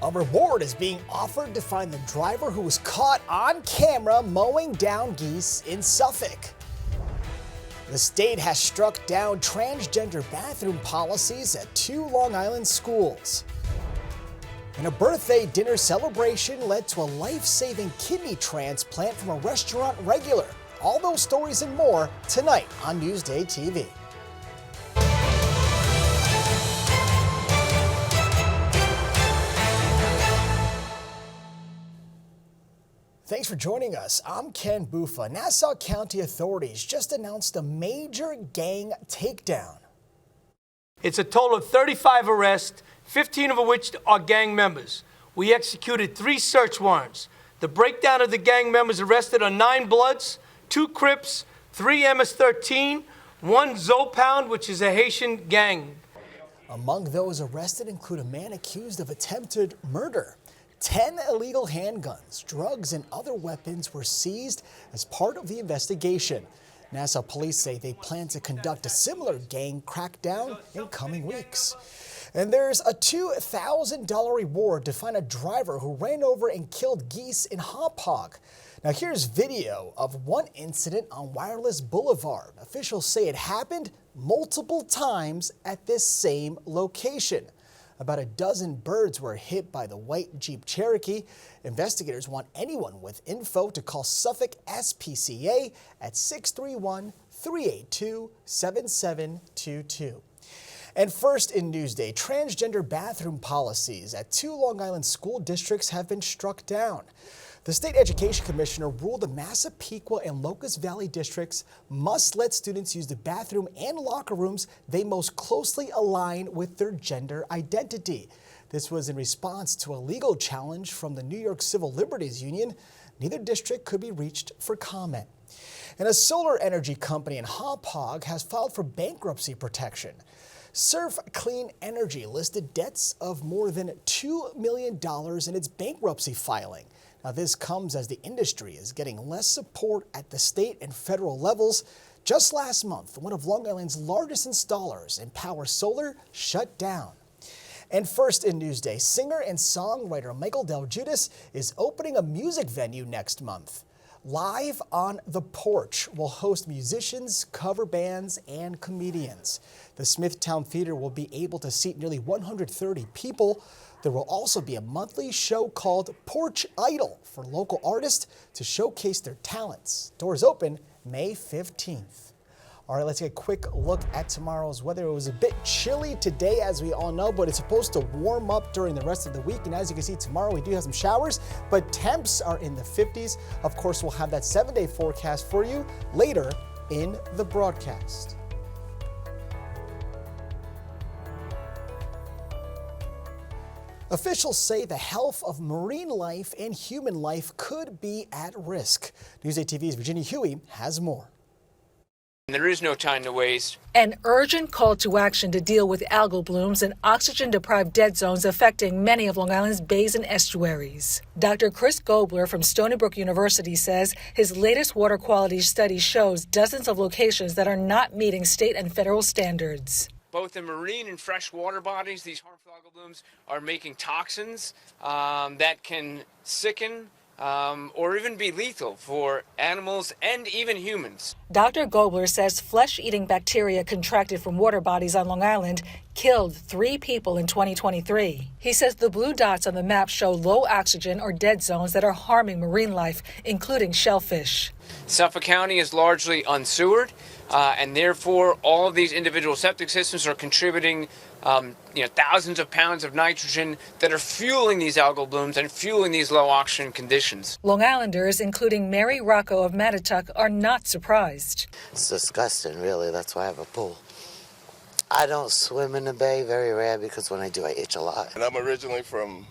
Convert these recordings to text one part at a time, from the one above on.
A reward is being offered to find the driver who was caught on camera mowing down geese in Suffolk. The state has struck down transgender bathroom policies at 2 Long Island schools. And a birthday dinner celebration led to a life-saving kidney transplant from a restaurant regular. All those stories and more tonight on Newsday TV. Thanks for joining us. I'm Ken Bufa. Nassau County authorities just announced a major gang takedown. It's a total of 35 arrests, 15 of which are gang members. We executed 3 search warrants. The breakdown of the gang members arrested are 9 Bloods, 2 Crips, 3 MS-13, 1 Zopound, which is a Haitian gang. Among those arrested include a man accused of attempted murder. 10 illegal handguns, drugs, and other weapons were seized as part of the investigation. Nassau police say they plan to conduct a similar gang crackdown in coming weeks. And there's a $2,000 reward to find a driver who ran over and killed geese in Hauppauge. Now here's video of one incident on Wireless Boulevard. Officials say it happened multiple times at this same location. About a dozen birds were hit by the white Jeep Cherokee. Investigators want anyone with info to call Suffolk SPCA at 631-382-7722. And first in Newsday, transgender bathroom policies at 2 Long Island school districts have been struck down. The state education commissioner ruled the Massapequa and Locust Valley districts must let students use the bathroom and locker rooms they most closely align with their gender identity. This was in response to a legal challenge from the New York Civil Liberties Union. Neither district could be reached for comment. And a solar energy company in Hauppauge has filed for bankruptcy protection. Surf Clean Energy listed debts of more than $2 million in its bankruptcy filing. Now, this comes as the industry is getting less support at the state and federal levels. Just last month, one of Long Island's largest installers in power solar shut down. And first in Newsday, singer and songwriter Michael Del Giudice is opening a music venue next month. Live on the Porch will host musicians, cover bands, and comedians. The Smithtown Theater will be able to seat nearly 130 people. There will also be a monthly show called Porch Idol for local artists to showcase their talents. Doors open May 15th. All right, let's take a quick look at tomorrow's weather. It was a bit chilly today, as we all know, but it's supposed to warm up during the rest of the week. And as you can see, tomorrow we do have some showers, but temps are in the 50s. Of course, we'll have that 7-day forecast for you later in the broadcast. Officials say the health of marine life and human life could be at risk. Newsday TV's Virginia Huey has more. There is no time to waste. An urgent call to action to deal with algal blooms and oxygen-deprived dead zones affecting many of Long Island's bays and estuaries. Dr. Chris Gobler from Stony Brook University says his latest water quality study shows dozens of locations that are not meeting state and federal standards. Both in marine and freshwater bodies, these harmful algal blooms are making toxins that can sicken or even be lethal for animals and even humans. Dr. Gobler says flesh-eating bacteria contracted from water bodies on Long Island killed 3 people in 2023. He says the blue dots on the map show low oxygen or dead zones that are harming marine life, including shellfish. Suffolk County is largely unsewered, and therefore all of these individual septic systems are contributing thousands of pounds of nitrogen that are fueling these algal blooms and fueling these low oxygen conditions. Long Islanders, including Mary Rocco of Mattituck, are not surprised. It's disgusting, really. That's why I have a pool. I don't swim in the bay, very rare, because when I do, I itch a lot. And I'm originally from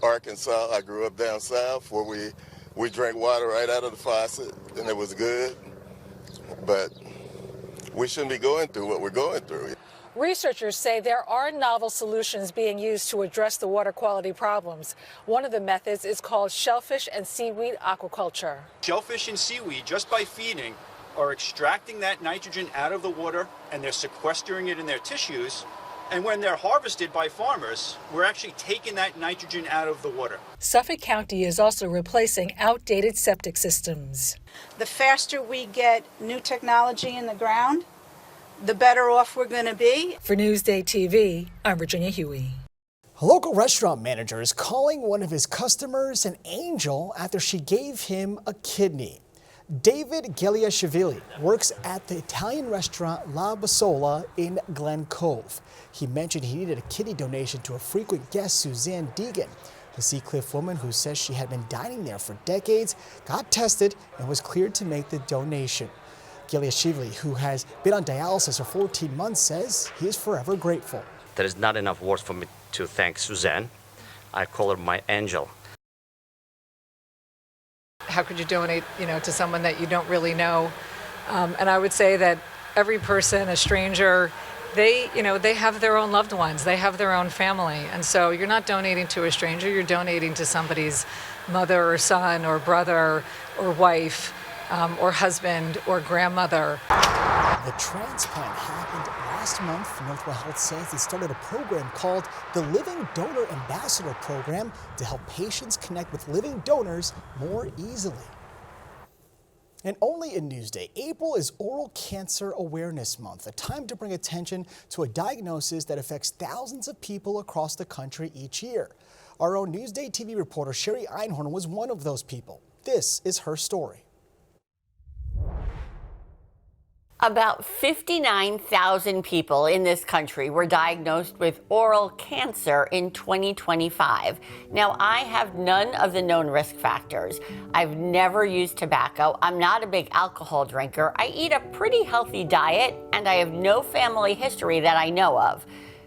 Arkansas. I grew up down south where we drank water right out of the faucet, and it was good. But we shouldn't be going through what we're going through. Researchers say there are novel solutions being used to address the water quality problems. One of the methods is called shellfish and seaweed aquaculture. Shellfish and seaweed, just by feeding, are extracting that nitrogen out of the water, and they're sequestering it in their tissues And when they're harvested by farmers, we're actually taking that nitrogen out of the water. Suffolk County is also replacing outdated septic systems. The faster we get new technology in the ground, the better off we're going to be. For Newsday TV, I'm Virginia Huey. A local restaurant manager is calling one of his customers an angel after she gave him a kidney. David Geliashvili works at the Italian restaurant La Bassola in Glen Cove. He mentioned he needed a kidney donation to a frequent guest, Suzanne Deegan. The Seacliff woman, who says she had been dining there for decades, got tested and was cleared to make the donation. Geliashvili, who has been on dialysis for 14 months, says he is forever grateful. There is not enough words for me to thank Suzanne. I call her my angel. How could you donate, to someone that you don't really know? And I would say that every person, a stranger, they have their own loved ones. They have their own family. And so you're not donating to a stranger. You're donating to somebody's mother or son or brother or wife or husband or grandmother. The transplant happened last month. Northwell Health says it started a program called the Living Donor Ambassador Program to help patients connect with living donors more easily. And only in Newsday, April is Oral Cancer Awareness Month, a time to bring attention to a diagnosis that affects thousands of people across the country each year. Our own Newsday TV reporter Sherry Einhorn was one of those people. This is her story. About 59,000 people in this country were diagnosed with oral cancer in 2025. Now, I have none of the known risk factors. I've never used tobacco. I'm not a big alcohol drinker. I eat a pretty healthy diet, and I have no family history that I know of.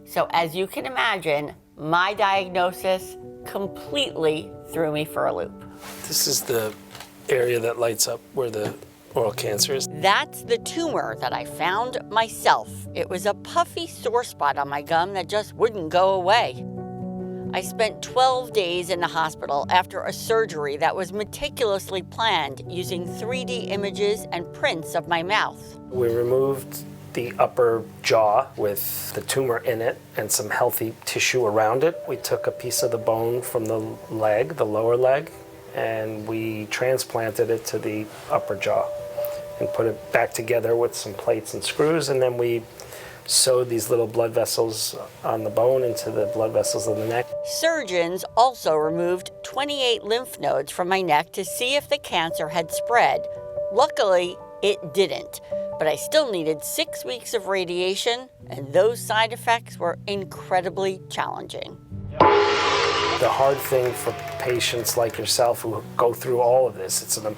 So as you can imagine, my diagnosis completely threw me for a loop. This is the area that lights up where the oral cancer is. That's the tumor that I found myself. It was a puffy sore spot on my gum that just wouldn't go away. I spent 12 days in the hospital after a surgery that was meticulously planned using 3D images and prints of my mouth. We removed the upper jaw with the tumor in it and some healthy tissue around it. We took a piece of the bone from the leg, the lower leg, and we transplanted it to the upper jaw and put it back together with some plates and screws, and then we sewed these little blood vessels on the bone into the blood vessels of the neck. Surgeons also removed 28 lymph nodes from my neck to see if the cancer had spread. Luckily, it didn't, but I still needed 6 weeks of radiation, and those side effects were incredibly challenging. The hard thing for patients like yourself who go through all of this, it's a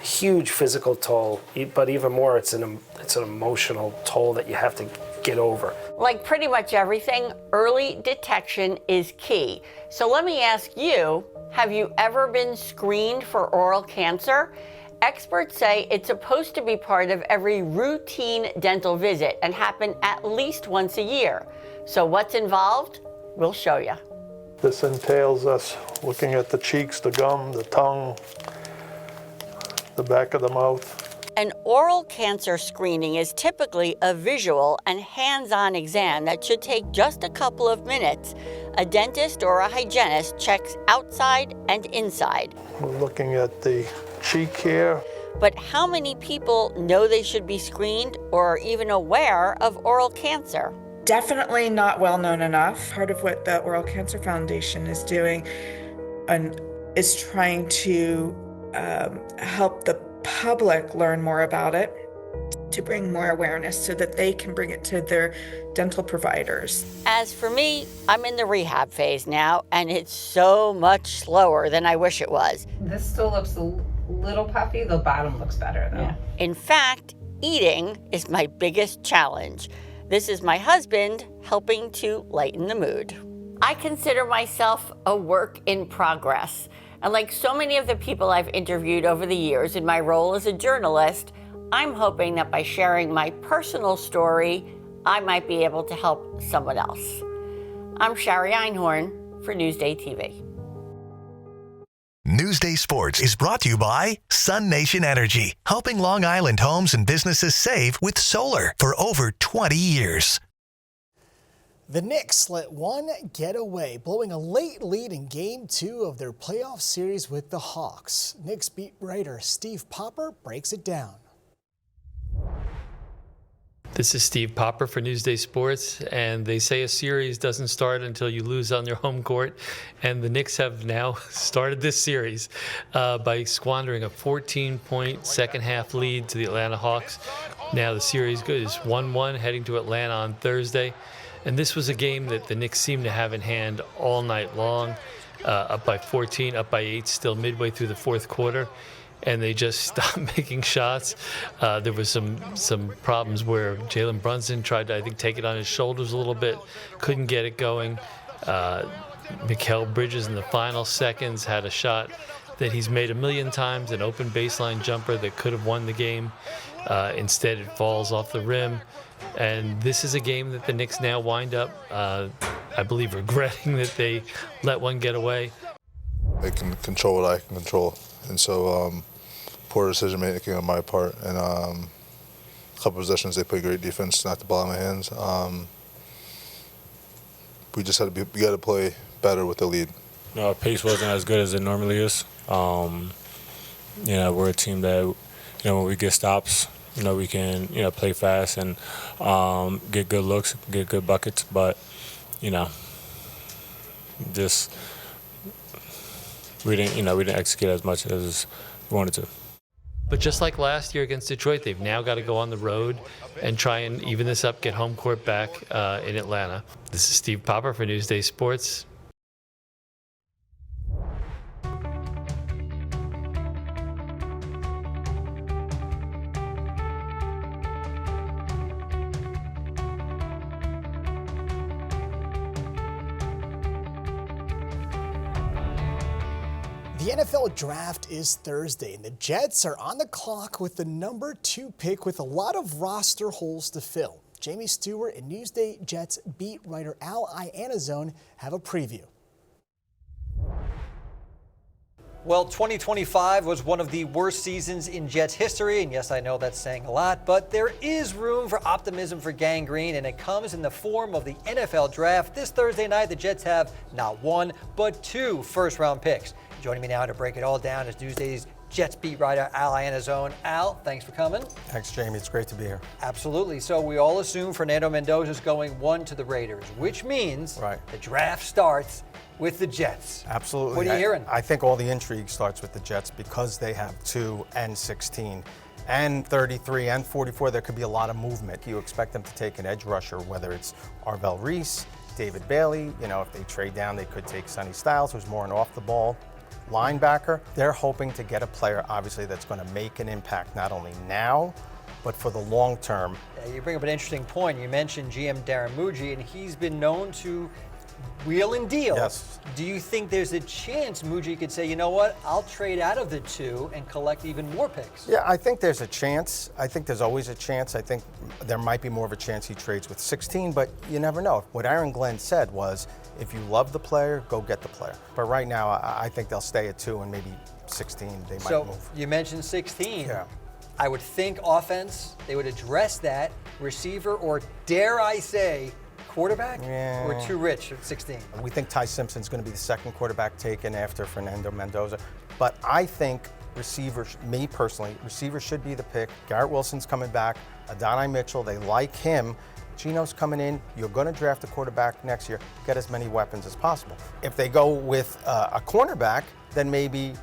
huge physical toll, but even more, it's an emotional toll that you have to get over. Like pretty much everything, early detection is key. So let me ask you, have you ever been screened for oral cancer? Experts say it's supposed to be part of every routine dental visit and happen at least once a year. So what's involved? We'll show you. This entails us looking at the cheeks, the gum, the tongue, the back of the mouth. An oral cancer screening is typically a visual and hands-on exam that should take just a couple of minutes. A dentist or a hygienist checks outside and inside. We're looking at the cheek here. But how many people know they should be screened or are even aware of oral cancer? Definitely not well known enough. Part of what the Oral Cancer Foundation is doing is trying to help the public learn more about it, to bring more awareness so that they can bring it to their dental providers. As for me, I'm in the rehab phase now, and it's so much slower than I wish it was. This still looks a little puffy. The bottom looks better, though. Yeah. In fact, eating is my biggest challenge. This is my husband helping to lighten the mood. I consider myself a work in progress. And like so many of the people I've interviewed over the years in my role as a journalist, I'm hoping that by sharing my personal story, I might be able to help someone else. I'm Sherry Einhorn for Newsday TV. Newsday Sports is brought to you by Sun Nation Energy, helping Long Island homes and businesses save with solar for over 20 years. The Knicks let one get away, blowing a late lead in Game 2 of their playoff series with the Hawks. Knicks beat writer Steve Popper breaks it down. This is Steve Popper for Newsday Sports, and they say a series doesn't start until you lose on your home court, and the Knicks have now started this series by squandering a 14-point second-half lead to the Atlanta Hawks. Now the series is 1-1 heading to Atlanta on Thursday, and this was a game that the Knicks seemed to have in hand all night long, up by 14, up by 8, still midway through the fourth quarter. And they just stopped making shots. There was some problems where Jalen Brunson tried to, I think, take it on his shoulders a little bit, couldn't get it going. Mikal Bridges in the final seconds had a shot that he's made a million times, an open baseline jumper that could have won the game. Instead, it falls off the rim. And this is a game that the Knicks now wind up, I believe, regretting that they let one get away. They can control what I can control. And so poor decision making on my part, and a couple possessions they played great defense, knocked the ball in my hands. We just had to we got to play better with the lead. No, our pace wasn't as good as it normally is. We're a team that, when we get stops, we can, play fast and get good looks, get good buckets, but, just we didn't execute as much as we wanted to. But just like last year against Detroit, they've now got to go on the road and try and even this up, get home court back in Atlanta. This is Steve Popper for Newsday Sports. The NFL draft is Thursday, and the Jets are on the clock with the number 2 pick with a lot of roster holes to fill. Jamie Stewart and Newsday Jets beat writer Al Iannazzone have a preview. Well, 2025 was one of the worst seasons in Jets history, and yes, I know that's saying a lot, but there is room for optimism for Gang Green, and it comes in the form of the NFL draft. This Thursday night, the Jets have not 1, but 2 first-round picks. Joining me now to break it all down is Newsday's Jets beat writer Al Iannazzone. Al, thanks for coming. Thanks, Jamie. It's great to be here. Absolutely. So we all assume Fernando Mendoza's going 1 to the Raiders, which means the draft starts with the Jets. Absolutely. What are you hearing? I think all the intrigue starts with the Jets because they have 2 and 16 and 33 and 44. There could be a lot of movement. You expect them to take an edge rusher, whether it's Arvell Reese, David Bailey. If they trade down, they could take Sonny Styles, who's more an off-the-ball linebacker. They're hoping to get a player, obviously, that's going to make an impact not only now, but for the long term. You bring up an interesting point. You mentioned GM Darren Muji, and he's been known to wheel and deal. Yes. Do you think there's a chance Muji could say, you know what, I'll trade out of the 2 and collect even more picks? Yeah, I think there's a chance. I think there's always a chance. I think there might be more of a chance he trades with 16, but you never know. What Aaron Glenn said was, if you love the player, go get the player. But right now, I think they'll stay at 2 and maybe 16 they might move. So you mentioned 16. Yeah. I would think offense, they would address that, receiver, or dare I say, quarterback, or too rich at 16? We think Ty Simpson's going to be the second quarterback taken after Fernando Mendoza. But I think receivers, me personally, receivers should be the pick. Garrett Wilson's coming back. Adonai Mitchell, they like him. Gino's coming in. You're going to draft a quarterback next year. Get as many weapons as possible. If they go with a cornerback, then maybe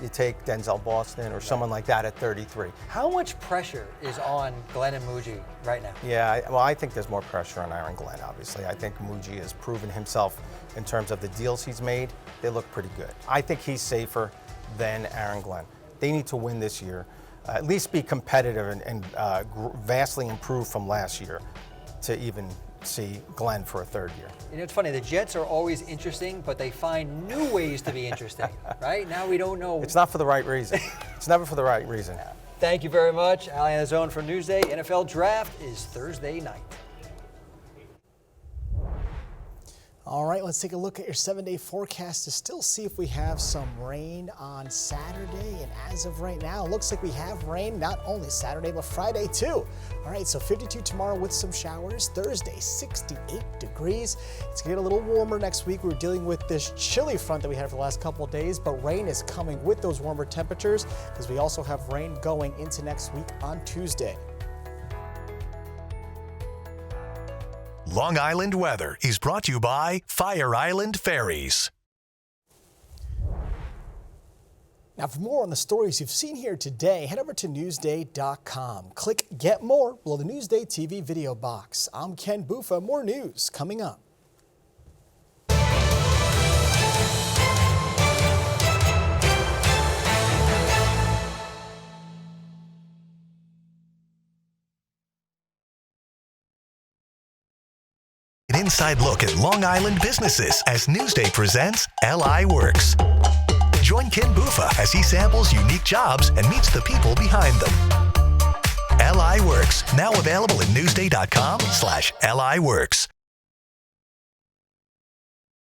you take Denzel Boston or someone like that at 33. How much pressure is on Glenn and Muji right now? Yeah, I think there's more pressure on Aaron Glenn, obviously. I think Muji has proven himself in terms of the deals he's made. They look pretty good. I think he's safer than Aaron Glenn. They need to win this year, at least be competitive and vastly improve from last year to even see Glenn for a 3rd year. It's funny, the Jets are always interesting, but they find new ways to be interesting, right? Now we don't know. It's not for the right reason. It's never for the right reason. Thank you very much. Al Iannazzone from Newsday. NFL Draft is Thursday night. All right, let's take a look at your 7-day forecast to still see if we have some rain on Saturday. And as of right now, it looks like we have rain not only Saturday, but Friday too. All right, so 52 tomorrow with some showers. Thursday, 68 degrees. It's gonna get a little warmer next week. We were dealing with this chilly front that we had for the last couple of days, but rain is coming with those warmer temperatures because we also have rain going into next week on Tuesday. Long Island weather is brought to you by Fire Island Ferries. Now, for more on the stories you've seen here today, head over to Newsday.com. Click Get More below the Newsday TV video box. I'm Ken Bufa. More news coming up. An inside look at Long Island businesses as Newsday presents LI Works. Join Ken Bufa as he samples unique jobs and meets the people behind them. LI Works, now available at Newsday.com/LI Works.